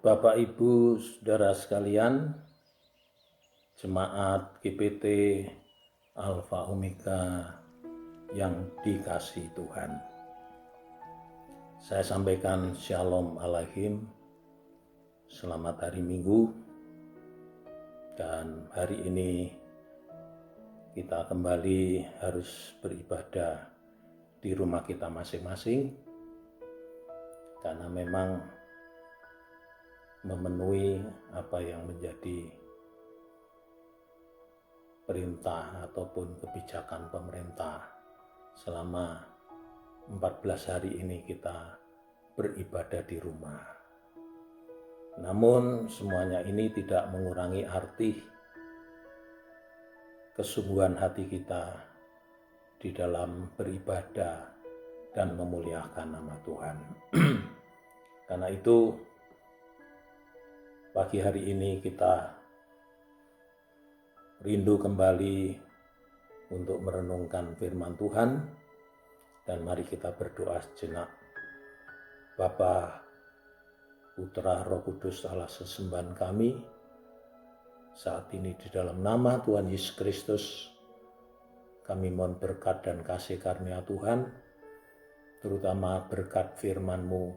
Bapak Ibu Saudara sekalian, Jemaat GPT Alfa Omega yang dikasihi Tuhan. Saya sampaikan Shalom Alaihim, selamat hari Minggu, dan hari ini kita kembali harus beribadah di rumah kita masing-masing, karena memang memenuhi apa yang menjadi perintah ataupun kebijakan pemerintah selama 14 hari ini kita beribadah di rumah. Namun semuanya ini tidak mengurangi arti kesungguhan hati kita di dalam beribadah dan memuliakan nama Tuhan. Karena itu pagi hari ini kita rindu kembali untuk merenungkan firman Tuhan, dan mari kita berdoa sejenak. Bapa, Putra, Roh Kudus, Allah sesembahan kami, saat ini di dalam nama Tuhan Yesus Kristus, kami mohon berkat dan kasih karunia Tuhan, terutama berkat firman-Mu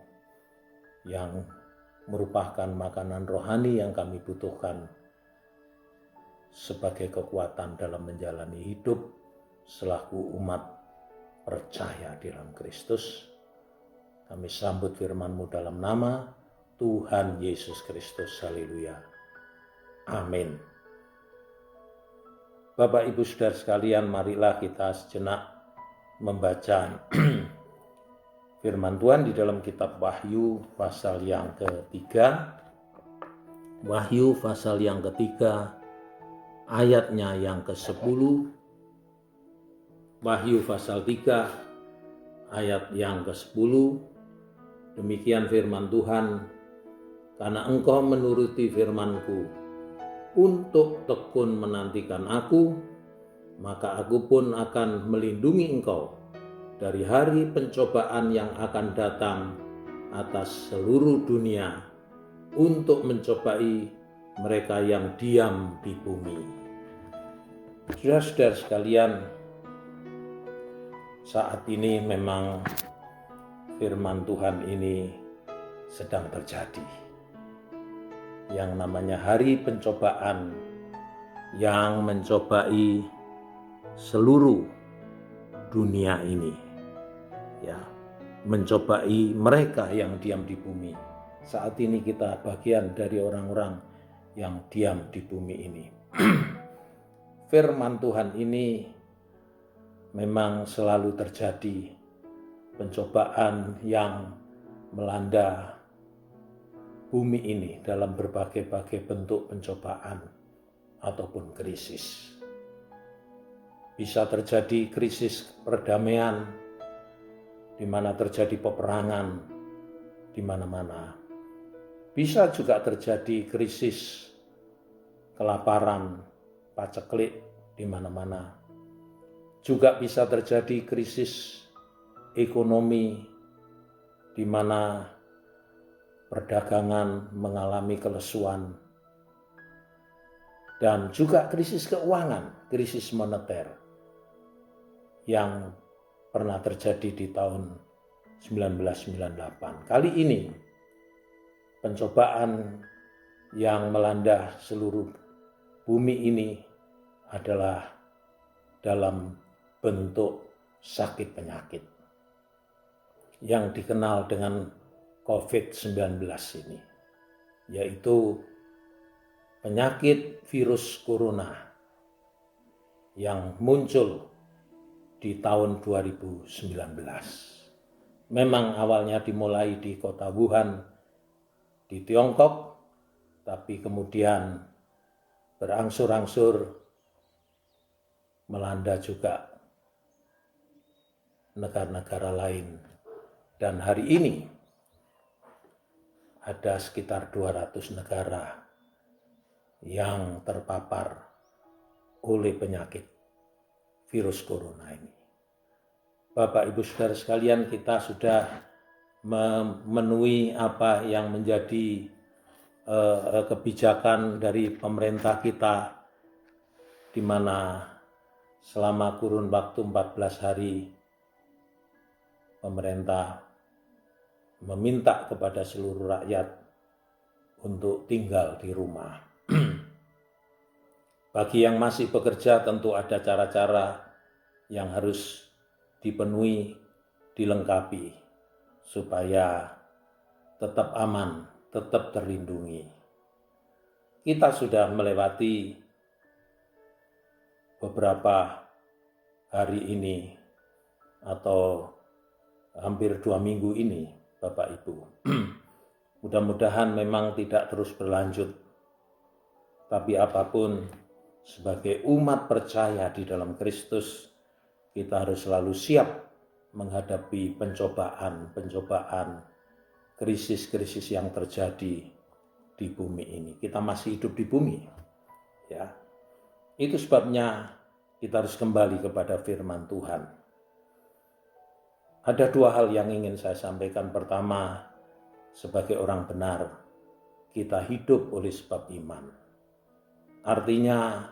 yang merupakan makanan rohani yang kami butuhkan sebagai kekuatan dalam menjalani hidup selaku umat percaya di dalam Kristus. Kami sambut firman-Mu dalam nama Tuhan Yesus Kristus. Haleluya. Amin. Bapak Ibu Saudara sekalian, marilah kita sejenak membaca firman Tuhan di dalam kitab Wahyu pasal yang ketiga. Wahyu pasal yang ketiga, ayatnya yang ke-10. Wahyu pasal 3 ayat yang ke-10. Demikian firman Tuhan, karena engkau menuruti firman-Ku untuk tekun menantikan Aku, maka Aku pun akan melindungi engkau dari hari pencobaan yang akan datang atas seluruh dunia untuk mencobai mereka yang diam di bumi. Saudara-saudara sekalian, saat ini memang firman Tuhan ini sedang terjadi. Yang namanya hari pencobaan yang mencobai seluruh dunia ini. Ya, mencobai mereka yang diam di bumi. Saat ini kita bagian dari orang-orang yang diam di bumi ini. Firman Tuhan ini memang selalu terjadi, pencobaan yang melanda bumi ini dalam berbagai-bagai bentuk pencobaan ataupun krisis. Bisa terjadi krisis perdamaian, di mana terjadi peperangan di mana-mana. Bisa juga terjadi krisis kelaparan, paceklik di mana-mana. Juga bisa terjadi krisis ekonomi di mana perdagangan mengalami kelesuan, dan juga krisis keuangan, krisis moneter yang pernah terjadi di tahun 1998. Kali ini pencobaan yang melanda seluruh bumi ini adalah dalam bentuk sakit penyakit yang dikenal dengan COVID-19 ini, yaitu penyakit virus corona yang muncul di tahun 2019. Memang awalnya dimulai di kota Wuhan di Tiongkok, tapi kemudian berangsur-angsur melanda juga negara-negara lain. Dan hari ini ada sekitar 200 negara yang terpapar oleh penyakit virus corona ini. Bapak Ibu Saudara sekalian, kita sudah memenuhi apa yang menjadi kebijakan dari pemerintah kita, di mana selama kurun waktu 14 hari pemerintah meminta kepada seluruh rakyat untuk tinggal di rumah. Bagi yang masih bekerja tentu ada cara-cara yang harus dipenuhi, dilengkapi, supaya tetap aman, tetap terlindungi. Kita sudah melewati beberapa hari ini atau hampir 2 minggu ini, Bapak Ibu. Mudah-mudahan memang tidak terus berlanjut. Tapi apapun, sebagai umat percaya di dalam Kristus, kita harus selalu siap menghadapi pencobaan, krisis-krisis yang terjadi di bumi ini. Kita masih hidup di bumi, ya. Itu sebabnya kita harus kembali kepada firman Tuhan. Ada 2 hal yang ingin saya sampaikan. Pertama, sebagai orang benar, kita hidup oleh sebab iman. Artinya,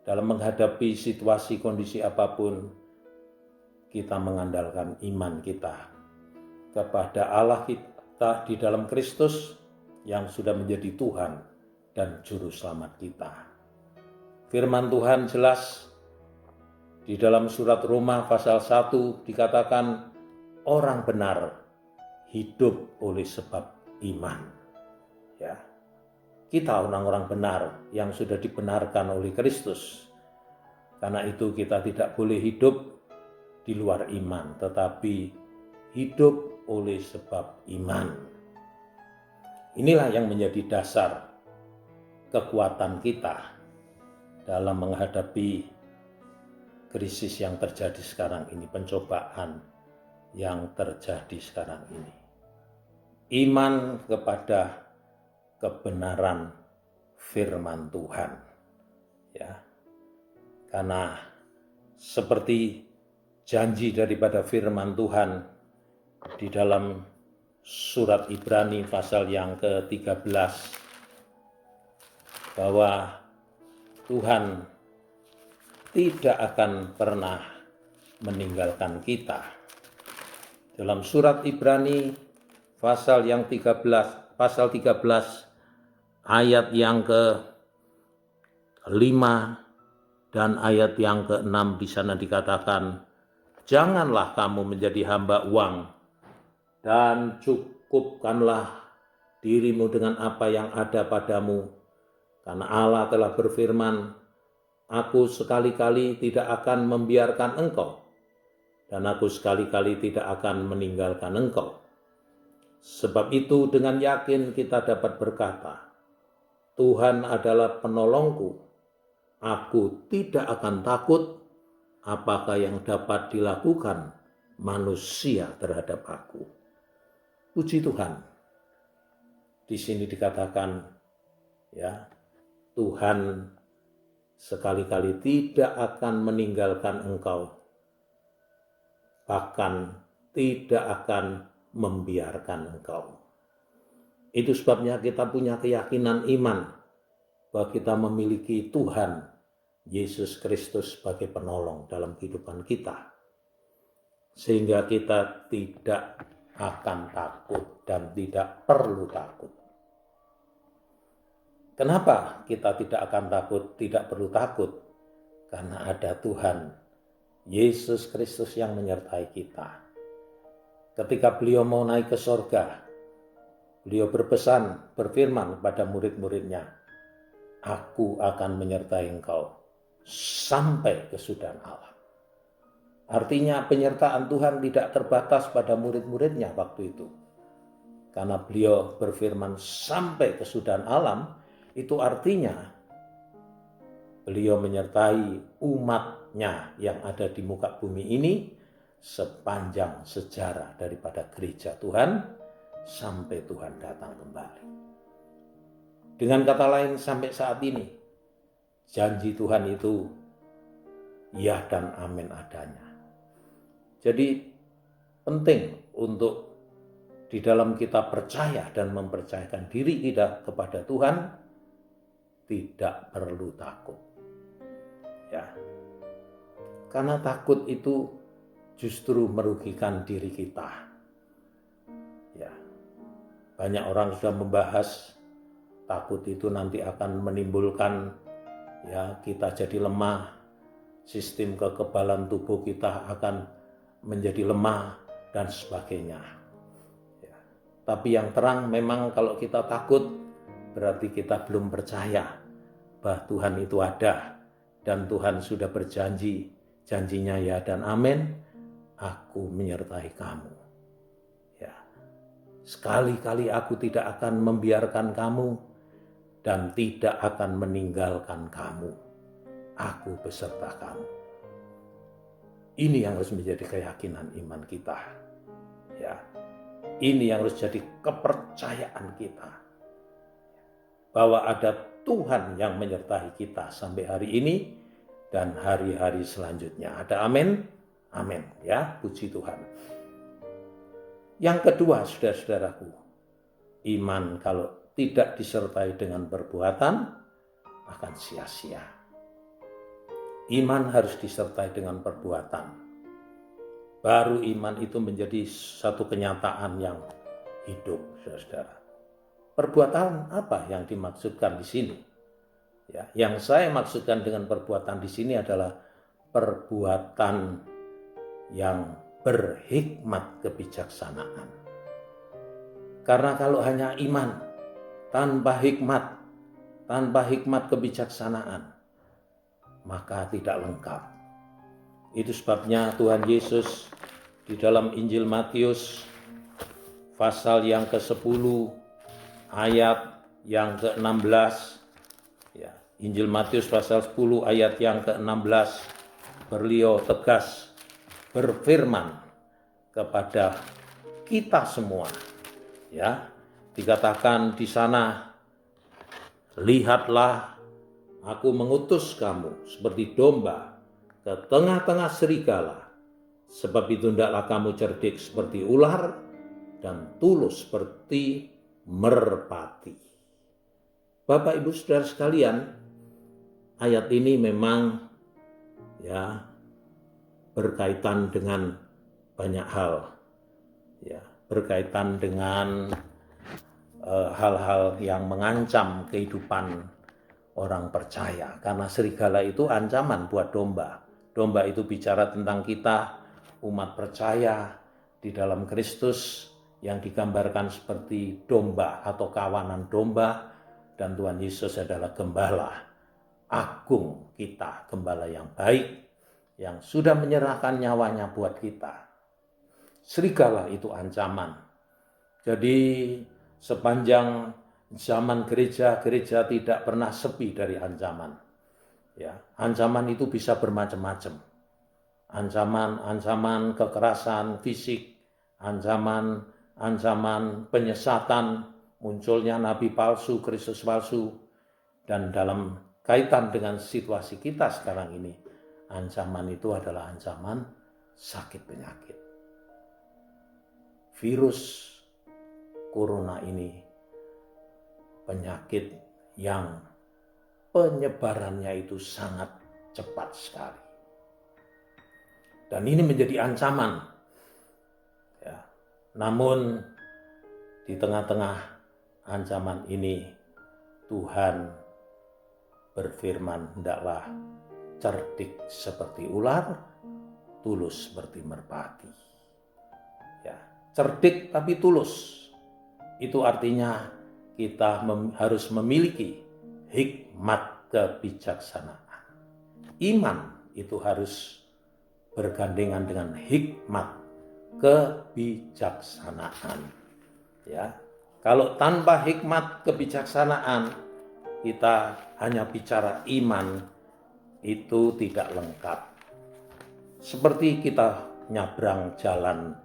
dalam menghadapi situasi kondisi apapun, kita mengandalkan iman kita kepada Allah kita di dalam Kristus yang sudah menjadi Tuhan dan Juru Selamat kita. Firman Tuhan jelas di dalam surat Roma pasal 1 dikatakan orang benar hidup oleh sebab iman. Ya. Kita orang-orang benar yang sudah dibenarkan oleh Kristus. Karena itu kita tidak boleh hidup di luar iman, tetapi hidup oleh sebab iman. Inilah yang menjadi dasar kekuatan kita dalam menghadapi krisis yang terjadi sekarang ini, pencobaan yang terjadi sekarang ini. Iman kepada kebenaran firman Tuhan, ya. Karena seperti janji daripada firman Tuhan di dalam surat Ibrani pasal yang ke-13, bahwa Tuhan tidak akan pernah meninggalkan kita. Dalam surat Ibrani pasal yang 13, ayat yang ke-5 dan ayat yang ke-6 di sana dikatakan, janganlah kamu menjadi hamba uang dan cukupkanlah dirimu dengan apa yang ada padamu, karena Allah telah berfirman, aku sekali-kali tidak akan membiarkan engkau dan aku sekali-kali tidak akan meninggalkan engkau. Sebab itu dengan yakin kita dapat berkata, Tuhan adalah penolongku, aku tidak akan takut apakah yang dapat dilakukan manusia terhadap aku. Puji Tuhan. Di sini dikatakan, ya, Tuhan sekali-kali tidak akan meninggalkan engkau, bahkan tidak akan membiarkan engkau. Itu sebabnya kita punya keyakinan iman bahwa kita memiliki Tuhan Yesus Kristus sebagai penolong dalam kehidupan kita, sehingga kita tidak akan takut dan tidak perlu takut. Kenapa kita tidak akan takut, tidak perlu takut? Karena ada Tuhan Yesus Kristus yang menyertai kita. Ketika beliau mau naik ke sorga, beliau berfirman kepada murid-muridnya, aku akan menyertai engkau sampai kesudahan alam. Artinya penyertaan Tuhan tidak terbatas pada murid-muridnya waktu itu. Karena beliau berfirman sampai kesudahan alam, itu artinya beliau menyertai umatnya yang ada di muka bumi ini sepanjang sejarah daripada gereja Tuhan sampai Tuhan datang kembali. Dengan kata lain, sampai saat ini janji Tuhan itu ya dan amin adanya. Jadi penting untuk di dalam kita percaya dan mempercayakan diri kita kepada Tuhan, tidak perlu takut. Ya. Karena takut itu justru merugikan diri kita. Ya. Banyak orang sudah membahas takut itu nanti akan menimbulkan kita jadi lemah, sistem kekebalan tubuh kita akan menjadi lemah dan sebagainya. Ya. Tapi yang terang memang kalau kita takut berarti kita belum percaya bahwa Tuhan itu ada dan Tuhan sudah berjanji, janjinya ya dan amin, aku menyertai kamu. Ya. Sekali-kali aku tidak akan membiarkan kamu dan tidak akan meninggalkan kamu. Aku beserta kamu. Ini yang harus menjadi keyakinan iman kita. Ya. Ini yang harus jadi kepercayaan kita. Bahwa ada Tuhan yang menyertai kita sampai hari ini dan hari-hari selanjutnya. Ada amin? Amin. Ya, puji Tuhan. Yang kedua, saudara-saudaraku, iman kalau tidak disertai dengan perbuatan akan sia-sia. Iman harus disertai dengan perbuatan. Baru iman itu menjadi satu kenyataan yang hidup, saudara-saudara. Perbuatan apa yang dimaksudkan di sini? Ya, yang saya maksudkan dengan perbuatan di sini adalah perbuatan yang berhikmat kebijaksanaan. Karena kalau hanya iman tanpa hikmat kebijaksanaan, maka tidak lengkap. Itu sebabnya Tuhan Yesus di dalam Injil Matius pasal yang ke-10 ayat yang ke-16, ya, Injil Matius pasal 10 ayat yang ke-16, beliau tegas berfirman kepada kita semua, ya, dikatakan di sana, lihatlah aku mengutus kamu seperti domba ke tengah-tengah serigala, sebab itu hendaklah kamu cerdik seperti ular dan tulus seperti merpati. Bapak Ibu Saudara sekalian, ayat ini memang berkaitan dengan banyak hal. Ya, berkaitan dengan hal-hal yang mengancam kehidupan orang percaya. Karena serigala itu ancaman buat domba. Domba itu bicara tentang kita, umat percaya di dalam Kristus, yang digambarkan seperti domba atau kawanan domba, dan Tuhan Yesus adalah gembala agung kita, gembala yang baik, yang sudah menyerahkan nyawanya buat kita. Serigala itu ancaman. Jadi sepanjang zaman gereja tidak pernah sepi dari ancaman. Ya, ancaman itu bisa bermacam-macam. Ancaman kekerasan fisik, ancaman penyesatan, munculnya nabi palsu, Kristus palsu, dan dalam kaitan dengan situasi kita sekarang ini, ancaman itu adalah ancaman sakit penyakit. Virus corona ini penyakit yang penyebarannya itu sangat cepat sekali. Dan ini menjadi ancaman. Ya. Namun di tengah-tengah ancaman ini Tuhan berfirman, hendaklah cerdik seperti ular, tulus seperti merpati. Ya, cerdik tapi tulus. Itu artinya kita harus memiliki hikmat kebijaksanaan. Iman itu harus bergandengan dengan hikmat kebijaksanaan. Ya, kalau tanpa hikmat kebijaksanaan kita hanya bicara iman, itu tidak lengkap. Seperti kita nyabrang jalan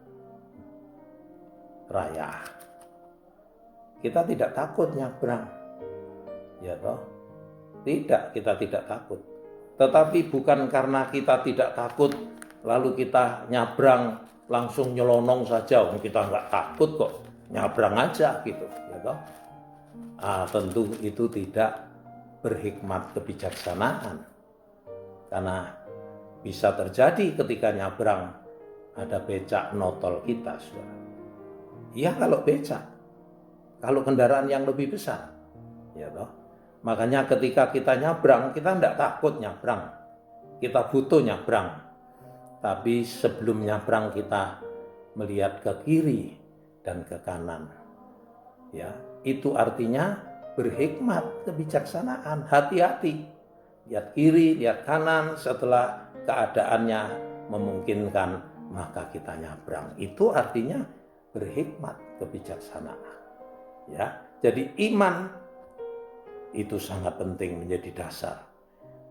raya, kita tidak takut nyabrang, ya toh? Tidak, kita tidak takut. Tetapi bukan karena kita tidak takut lalu kita nyabrang langsung nyelonong saja, kita nggak takut kok. nyabrang aja gitu, ya toh. Tentu itu tidak berhikmat kebijaksanaan, karena bisa terjadi ketika nyabrang ada becak notol kita, saudara. Iya kalau becak, kalau kendaraan yang lebih besar, ya toh. Makanya ketika kita nyabrang, kita tidak takut nyabrang, kita butuh nyabrang. Tapi sebelum nyabrang kita melihat ke kiri dan ke kanan. Ya, itu artinya berhikmat kebijaksanaan. Hati-hati. Lihat kiri, lihat kanan, setelah keadaannya memungkinkan maka kita nyabrang. Itu artinya berhikmat kebijaksanaan. Ya, jadi iman itu sangat penting menjadi dasar.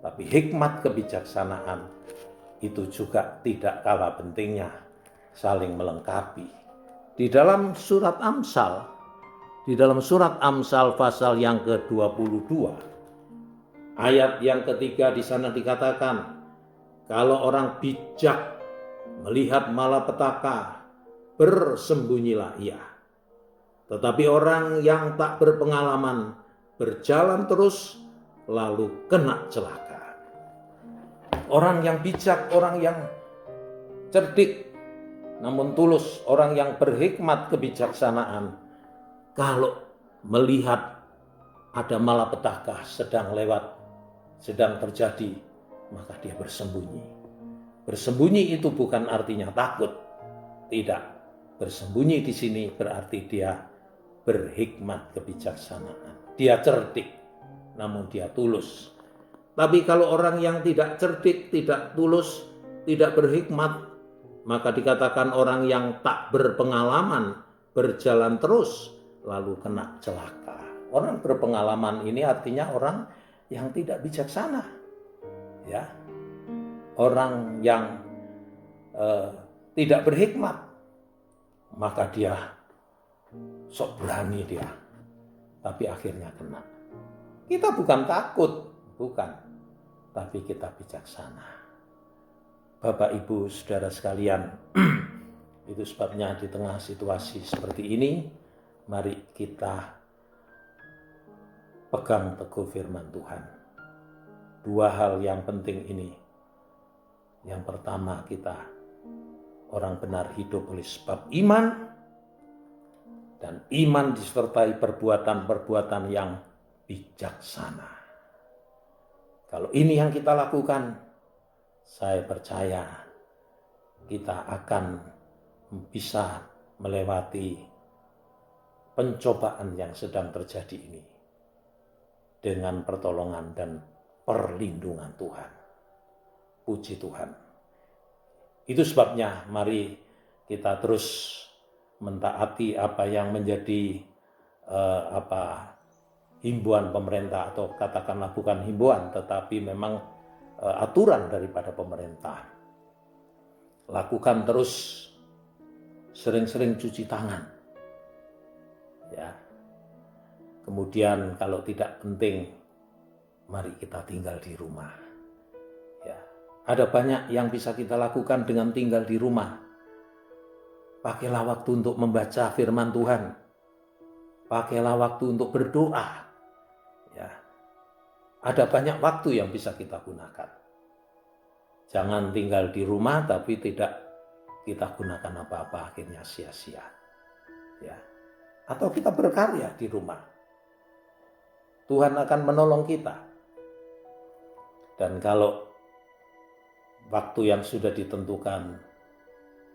Tapi hikmat kebijaksanaan itu juga tidak kalah pentingnya, saling melengkapi. Di dalam surat Amsal pasal yang ke-22, ayat yang ketiga di sana dikatakan, kalau orang bijak melihat malapetaka, bersembunyilah ia. Tetapi orang yang tak berpengalaman berjalan terus lalu kena celaka. Orang yang bijak, orang yang cerdik namun tulus, orang yang berhikmat kebijaksanaan, kalau melihat ada malapetaka sedang lewat, sedang terjadi, maka dia bersembunyi. Bersembunyi itu bukan artinya takut, tidak. Bersembunyi di sini berarti dia berhikmat kebijaksanaan. Dia cerdik, namun dia tulus. Tapi kalau orang yang tidak cerdik, tidak tulus, tidak berhikmat, maka dikatakan orang yang tak berpengalaman berjalan terus lalu kena celaka. Orang berpengalaman ini artinya orang yang tidak bijaksana. Ya. Orang yang tidak berhikmat, maka dia sok berani dia. Tapi akhirnya kena. Kita bukan takut, bukan. Tapi kita bijaksana. Bapak, Ibu, saudara sekalian, itu sebabnya di tengah situasi seperti ini, mari kita pegang teguh firman Tuhan. Dua hal yang penting ini. Yang pertama, kita orang benar hidup oleh sebab iman, dan iman disertai perbuatan-perbuatan yang bijaksana. Kalau ini yang kita lakukan, saya percaya kita akan bisa melewati pencobaan yang sedang terjadi ini dengan pertolongan dan perlindungan Tuhan. Puji Tuhan. Itu sebabnya mari kita terus mentaati apa yang menjadi himbauan pemerintah, atau katakanlah bukan himbauan tetapi memang aturan daripada pemerintah. Lakukan terus sering-sering cuci tangan. Ya. Kemudian kalau tidak penting, mari kita tinggal di rumah. Ya. Ada banyak yang bisa kita lakukan dengan tinggal di rumah. Pakailah waktu untuk membaca firman Tuhan. Pakailah waktu untuk berdoa. Ya. Ada banyak waktu yang bisa kita gunakan. Jangan tinggal di rumah tapi tidak kita gunakan apa-apa, akhirnya sia-sia. Ya. Atau kita berkarya di rumah. Tuhan akan menolong kita. Dan kalau waktu yang sudah ditentukan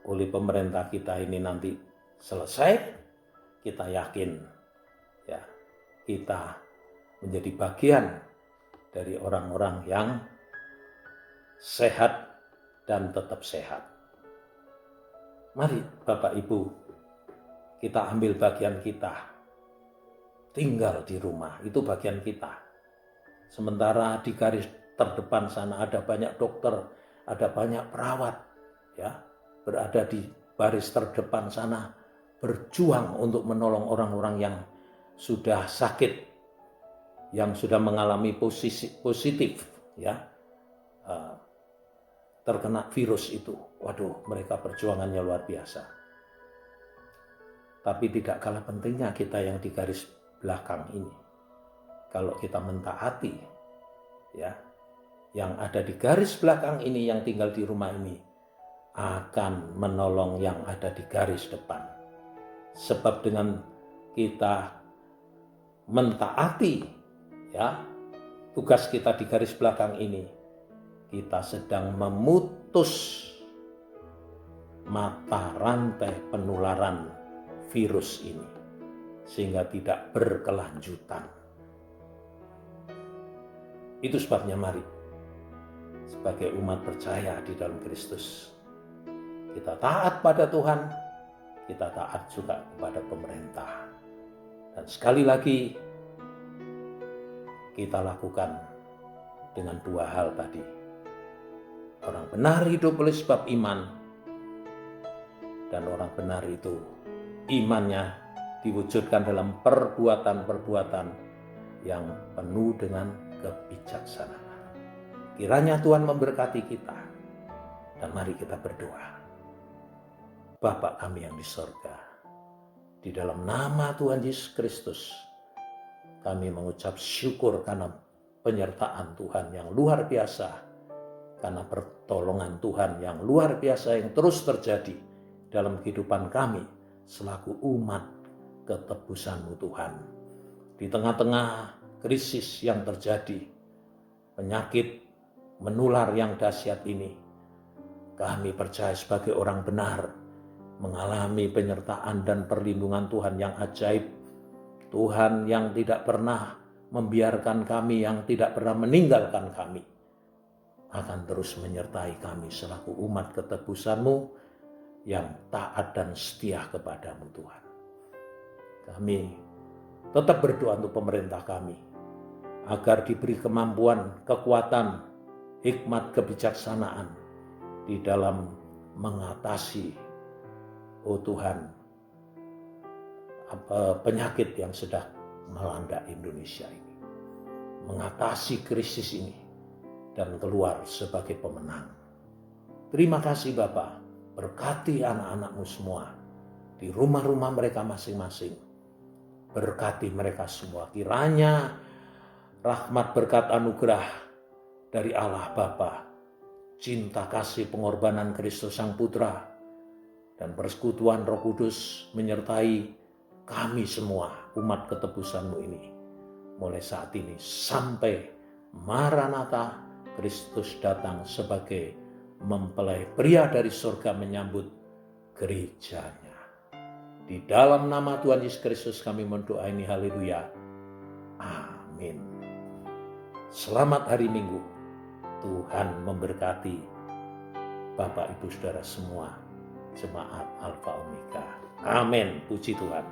oleh pemerintah kita ini nanti selesai, kita yakin ya, kita menjadi bagian dari orang-orang yang sehat dan tetap sehat. Mari Bapak Ibu, kita ambil bagian kita. Tinggal di rumah, itu bagian kita. Sementara di garis terdepan sana ada banyak dokter, ada banyak perawat, ya, berada di baris terdepan sana, berjuang untuk menolong orang-orang yang sudah sakit, yang sudah mengalami positif, ya, terkena virus itu. Waduh, mereka perjuangannya luar biasa. Tapi tidak kalah pentingnya kita yang di garis belakang ini. Kalau kita mentaati, ya, yang ada di garis belakang ini, yang tinggal di rumah ini, akan menolong yang ada di garis depan. Sebab dengan kita mentaati, ya, tugas kita di garis belakang ini, kita sedang memutus mata rantai penularan virus ini sehingga tidak berkelanjutan. Itu sebabnya mari sebagai umat percaya di dalam Kristus kita taat pada Tuhan, kita taat juga kepada pemerintah. Dan sekali lagi kita lakukan dengan dua hal tadi. Orang benar hidup oleh sebab iman, dan orang benar itu imannya diwujudkan dalam perbuatan-perbuatan yang penuh dengan kebijaksanaan. Kiranya Tuhan memberkati kita, dan mari kita berdoa. Bapa kami yang di sorga, di dalam nama Tuhan Yesus Kristus, kami mengucap syukur karena penyertaan Tuhan yang luar biasa, karena pertolongan Tuhan yang luar biasa yang terus terjadi dalam kehidupan kami selaku umat ketebusan-Mu Tuhan. Di tengah-tengah krisis yang terjadi, penyakit menular yang dahsyat ini, kami percaya sebagai orang benar mengalami penyertaan dan perlindungan Tuhan yang ajaib. Tuhan yang tidak pernah membiarkan kami, yang tidak pernah meninggalkan kami, akan terus menyertai kami selaku umat ketebusan-Mu yang taat dan setia kepada-Mu Tuhan. Kami tetap berdoa untuk pemerintah kami, agar diberi kemampuan, kekuatan, hikmat, kebijaksanaan di dalam mengatasi, oh Tuhan, penyakit yang sedang melanda Indonesia ini. Mengatasi krisis ini dan keluar sebagai pemenang. Terima kasih Bapa. Berkati anak-anak-Mu semua di rumah-rumah mereka masing-masing. Berkati mereka semua. Kiranya rahmat, berkat, anugerah dari Allah Bapa, cinta kasih pengorbanan Kristus Sang Putra, dan persekutuan Roh Kudus menyertai kami semua umat ketebusan-Mu ini. Mulai saat ini sampai Maranatha, Kristus datang sebagai mempelai pria dari surga menyambut gerejanya. Di dalam nama Tuhan Yesus Kristus kami mendoa ini, haleluya. Amin. Selamat hari Minggu. Tuhan memberkati Bapak, Ibu, Saudara semua, jemaat Alfa Omega. Amin. Puji Tuhan.